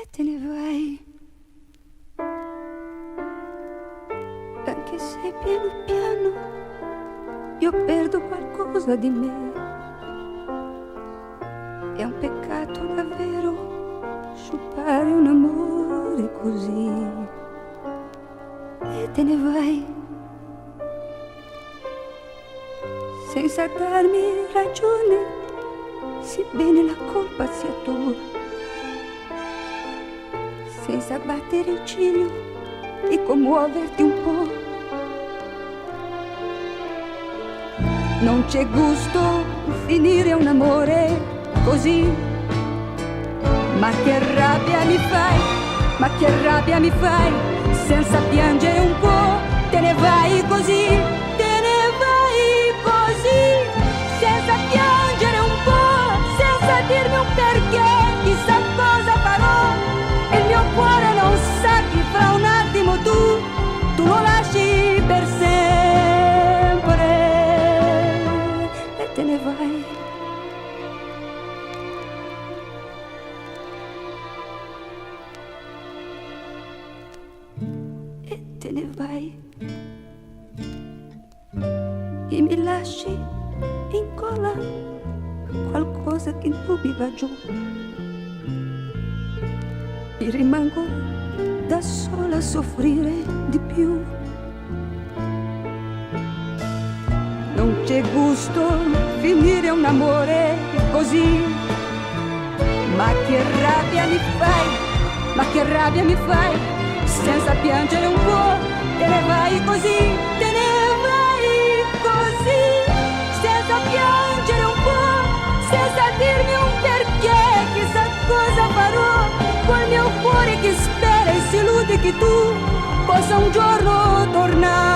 e te ne vai. Anche se piano piano io perdo qualcosa di me. È un peccato davvero sciupare un amore così. E te ne vai senza darmi ragione, sebbene la colpa sia tua, senza battere il ciglio e commuoverti un po'. Non c'è gusto finire un amore così. Ma che rabbia mi fai, ma che rabbia mi fai, senza piangere un po', te ne vai così, te ne vai così, senza piangere un po', senza dirmi un perché, chissà cosa farò, il mio cuore non sa che fra un attimo tu lo lasci per sempre e te ne vai. Te ne vai e mi lasci in gola qualcosa che non mi va giù. E rimango da sola a soffrire di più. Non c'è gusto finire un amore così. Ma che rabbia mi fai, ma che rabbia mi fai, senza piangere un po', te ne vai così, te ne vai così, senza piangere un po', senza dirmi un perché, chissà cosa farò, col mio cuore che spera e si illude che tu possa un giorno tornare.